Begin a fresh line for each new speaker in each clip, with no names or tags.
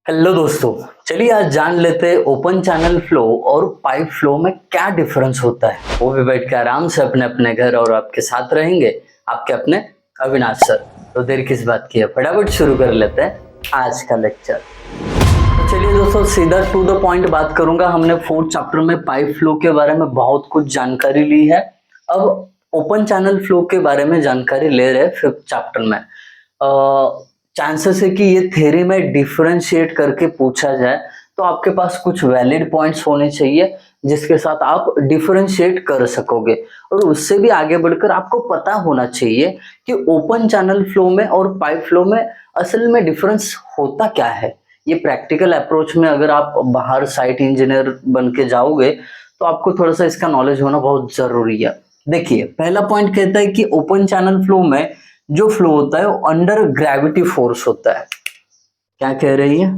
Hello दोस्तों। चलिए आज जान लेते हैं ओपन चैनल फ्लो और पाइप फ्लो में क्या डिफरेंस होता है। वो भी बैठ के आराम से अपने अपने घर और आपके साथ रहेंगे आपके अपने अविनाश सर। तो देर किस बात की है, फटाफट शुरू कर लेते हैं आज का लेक्चर। तो चलिए दोस्तों सीधा टू द पॉइंट बात करूंगा। हमने फोर्थ चैप्टर में पाइप फ्लो के बारे में बहुत कुछ जानकारी ली है। अब ओपन चैनल फ्लो के बारे में जानकारी ले रहे हैं फिफ्थ चैप्टर में। चांसेस है कि ये थ्योरी में डिफरेंशिएट करके पूछा जाए, तो आपके पास कुछ वैलिड पॉइंट्स होने चाहिए जिसके साथ आप डिफरेंशिएट कर सकोगे। और उससे भी आगे बढ़कर आपको पता होना चाहिए कि ओपन चैनल फ्लो में और पाइप फ्लो में असल में डिफरेंस होता क्या है। ये प्रैक्टिकल अप्रोच में अगर आप बाहर साइट इंजीनियर बन के जाओगे तो आपको थोड़ा सा इसका नॉलेज होना बहुत जरूरी है। देखिए पहला पॉइंट कहता है कि ओपन चैनल फ्लो में जो फ्लो होता है वो अंडर ग्रेविटी फोर्स होता है। क्या कह रही है?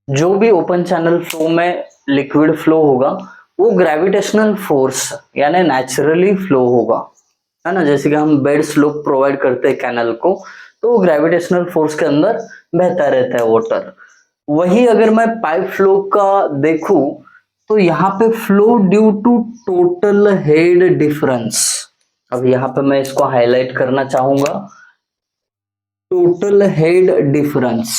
जो भी ओपन चैनल फ्लो में लिक्विड फ्लो होगा वो ग्रेविटेशनल फोर्स यानी नेचुरली फ्लो होगा, है ना। जैसे कि हम बेड स्लोप प्रोवाइड करते हैं कैनल को, तो वो ग्रेविटेशनल फोर्स के अंदर बहता रहता है वाटर। वही अगर मैं पाइप फ्लो का देखूं तो यहाँ पे flow due to total head difference. अब यहाँ पे मैं इसको हाईलाइट करना चाहूंगा, टोटल हेड डिफरेंस।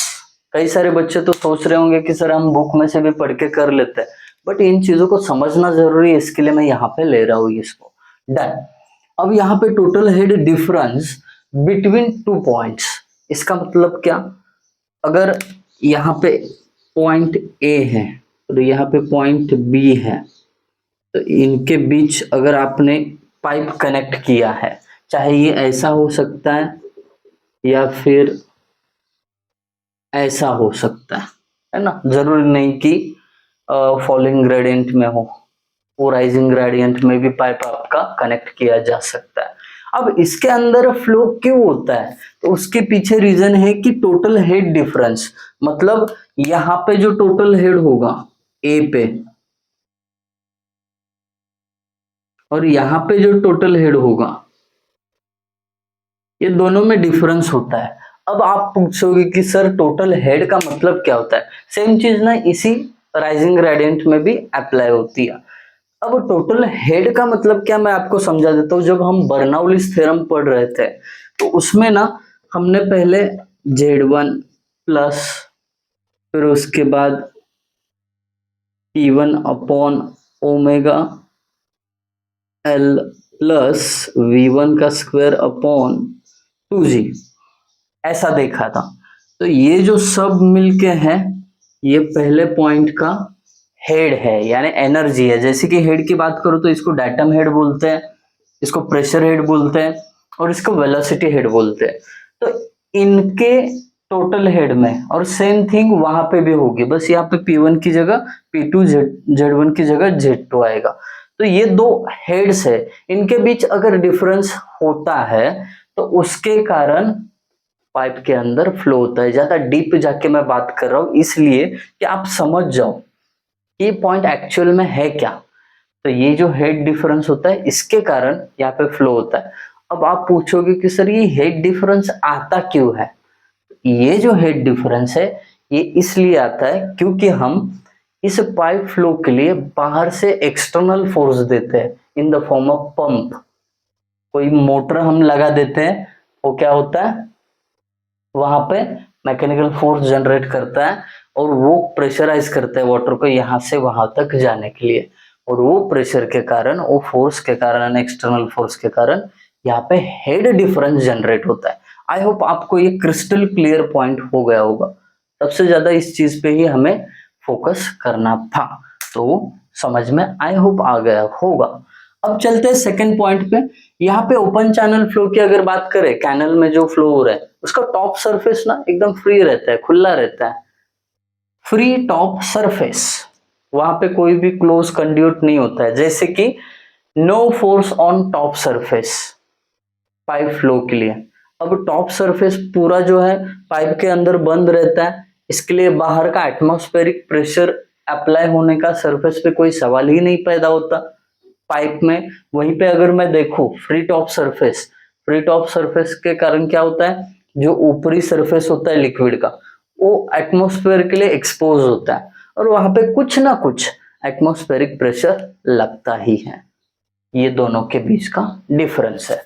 कई सारे बच्चे तो सोच रहे होंगे कि सर हम बुक में से भी पढ़ के कर लेते हैं, बट इन चीजों को समझना जरूरी है, इसके लिए मैं यहाँ पे ले रहा हूँ इसको। डन। अब यहाँ पे total head difference between two points, इसका मतलब क्या? अगर यहाँ पे पॉइंट ए है और यहाँ पे पॉइंट बी है, तो इनके बीच अगर आपने पाइप कनेक्ट किया है, चाहे ये ऐसा हो सकता है या फिर ऐसा हो सकता है ना। जरूरी नहीं कि फॉलिंग ग्रेडियंट में हो, वो राइजिंग ग्रेडियंट में भी पाइप आपका कनेक्ट किया जा सकता है। अब इसके अंदर फ्लो क्यों होता है, तो उसके पीछे रीजन है कि टोटल हेड डिफरेंस, मतलब यहाँ पे जो टोटल हेड होगा ए पे और यहाँ पे जो टोटल हेड होगा, ये दोनों में डिफरेंस होता है। अब आप पूछोगे कि सर टोटल हेड का मतलब क्या होता है? सेम चीज ना इसी राइजिंग ग्रेडियंट में भी अप्लाई होती है। अब टोटल हेड का मतलब क्या, मैं आपको समझा देता हूँ। जब हम बर्नौलीज थ्योरम पढ़ रहे थे तो उसमें ना हमने पहले Z1 प्लस, फिर उसके बाद P1 upon omega L plus V1 का स्क्वायर अपॉन 2G ऐसा देखा था। तो ये जो सब मिलके है ये पहले पॉइंट का हेड है यानी एनर्जी है। जैसे कि हेड की बात करो तो इसको डायटम हेड बोलते हैं, इसको प्रेशर हेड बोलते हैं और इसको वेलोसिटी हेड बोलते हैं। तो इनके टोटल हेड में और सेम थिंग वहां पे भी होगी, बस यहाँ पे P1 की जगह P2, Z1 की जगह Z2 आएगा। तो ये दो हेड्स है, इनके बीच अगर डिफरेंस होता है तो उसके कारण पाइप के अंदर फ्लो होता है। ज्यादा डीप जाके मैं बात कर रहा हूं इसलिए कि आप समझ जाओ ये पॉइंट एक्चुअल में है क्या। तो ये जो हेड डिफरेंस होता है इसके कारण यहाँ पे फ्लो होता है। अब आप पूछोगे कि सर ये हेड डिफरेंस आता क्यों है? ये जो हेड डिफरेंस है ये इसलिए आता है क्योंकि हम इस पाइप फ्लो के लिए बाहर से एक्सटर्नल फोर्स देते हैं in the form of pump. कोई मोटर हम लगा देते हैं, वो क्या होता है, वहां पे मैकेनिकल फोर्स जनरेट करता है और वो प्रेशराइज करता है वाटर को यहाँ से वहां तक जाने के लिए। और वो प्रेशर के कारण, वो फोर्स के कारण, एक्सटर्नल फोर्स के कारण यहाँ पे हेड डिफरेंस जनरेट होता है। आई होप आपको ये क्रिस्टल क्लियर पॉइंट हो गया होगा। सबसे ज्यादा इस चीज पे ही हमें फोकस करना था, तो समझ में आई होप आ गया होगा। अब चलते हैं सेकंड पॉइंट पे। यहाँ पे ओपन चैनल फ्लो की अगर बात करें, कैनल में जो फ्लो हो रहा है उसका टॉप सरफेस ना एकदम फ्री रहता है, खुला रहता है, फ्री टॉप सरफेस। वहां पे कोई भी क्लोज कंड्यूट नहीं होता है। जैसे कि no force on top surface pipe flow के लिए। अब टॉप सरफेस पूरा जो है पाइप के अंदर बंद रहता है, इसके लिए बाहर का एटमॉस्फेरिक प्रेशर अप्लाई होने का सरफेस पे कोई सवाल ही नहीं पैदा होता पाइप में। वहीं पे अगर मैं देखूं free top surface, free top surface के कारण क्या होता है, जो ऊपरी सरफेस होता है लिक्विड का वो एटमॉस्फेयर के लिए एक्सपोज होता है और वहां पे कुछ ना कुछ एटमॉस्फेरिक प्रेशर लगता ही है। ये दोनों के बीच का डिफरेंस है।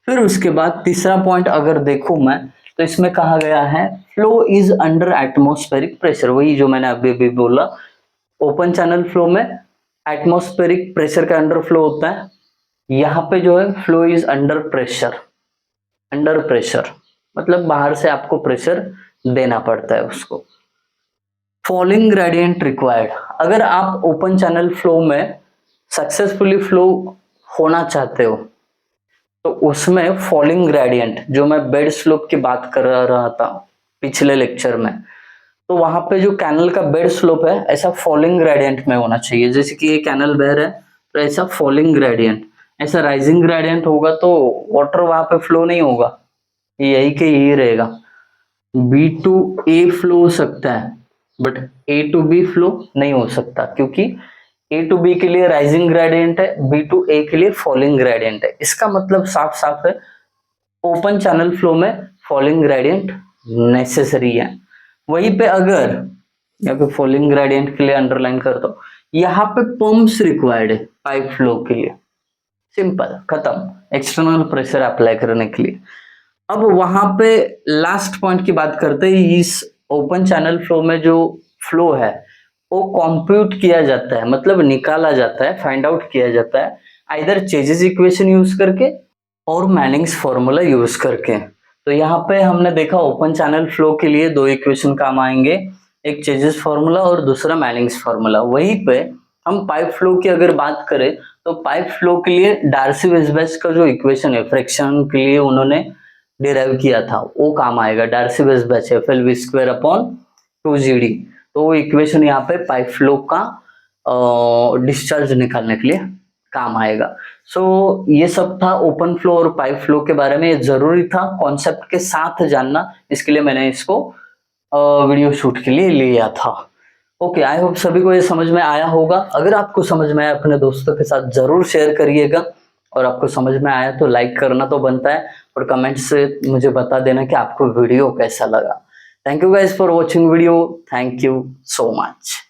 फिर उसके बाद तीसरा पॉइंट अगर देखूं मैं तो इसमें कहा गया है flow is under atmospheric pressure. वही जो मैंने अभी अभी बोला, ओपन चैनल फ्लो में एटमॉस्फेरिक प्रेशर का अंडर फ्लो होता है, यहाँ पे जो है flow is under pressure. Under pressure मतलब बाहर से आपको प्रेशर देना पड़ता है उसको। फॉलिंग ग्रेडियंट रिक्वायर्ड, अगर आप ओपन चैनल फ्लो में सक्सेसफुली फ्लो होना चाहते हो तो उसमें फॉलिंग ग्रेडियंट, जो मैं बेड स्लोप की बात कर रहा था पिछले लेक्चर में, तो वहां पे जो कैनल का बेड स्लोप है ऐसा फॉलिंग ग्रेडियंट में होना चाहिए। जैसे कि ये कैनल बह रहा है तो ऐसा फॉलिंग ग्रेडियंट, ऐसा राइजिंग ग्रेडियंट होगा तो वाटर वहां पे फ्लो नहीं होगा, यही के यही रहेगा। बी टू ए फ्लो हो सकता है but A to B flow नहीं हो सकता, क्योंकि ए टू बी के लिए राइजिंग ग्रेडियंट है, बी टू ए के लिए फॉलिंग ग्रेडियंट है। इसका मतलब साफ साफ है ओपन चैनल फ्लो में फॉलिंग ग्रेडियंट नेसेसरी है। वहीं पे अगर यहाँ पे फॉलिंग ग्रेडियंट के लिए अंडरलाइन करता हूं, यहाँ पे पंप्स रिक्वायर्ड है पाइप फ्लो के लिए, सिंपल खत्म, एक्सटर्नल प्रेशर अप्लाई करने के लिए। अब वहां पे लास्ट पॉइंट की बात करते हैं, इस ओपन चैनल फ्लो में जो फ्लो है वो कॉम्प्यूट किया जाता है, मतलब निकाला जाता है, फाइंड आउट किया जाता है आइदर चेजेस इक्वेशन यूज करके और मैनिंग्स फॉर्मूला यूज करके। तो यहाँ पे हमने देखा ओपन चैनल फ्लो के लिए दो इक्वेशन काम आएंगे, एक चेजेस फॉर्मूला और दूसरा मैनिंग्स फॉर्मूला। वहीं पे हम पाइप फ्लो की अगर बात करें तो पाइप फ्लो के लिए डार्सी-वेसबैच का जो इक्वेशन है फ्रिक्शन के लिए उन्होंने डिराइव किया था वो काम आएगा, डार्सी-वेसबैच FLV²/2GD। तो वो इक्वेशन यहाँ पे पाइप फ्लो का डिस्चार्ज निकालने के लिए काम आएगा। सो ये सब था ओपन फ्लो और पाइप फ्लो के बारे में, ये जरूरी था कॉन्सेप्ट के साथ जानना, इसके लिए मैंने इसको वीडियो शूट के लिए लिया था। ओके, आई होप सभी को ये समझ में आया होगा। अगर आपको समझ में आया अपने दोस्तों के साथ जरूर शेयर करिएगा, और आपको समझ में आया तो लाइक करना तो बनता है, और कमेंट से मुझे बता देना कि आपको वीडियो कैसा लगा। Thank you guys for watching video, thank you so much.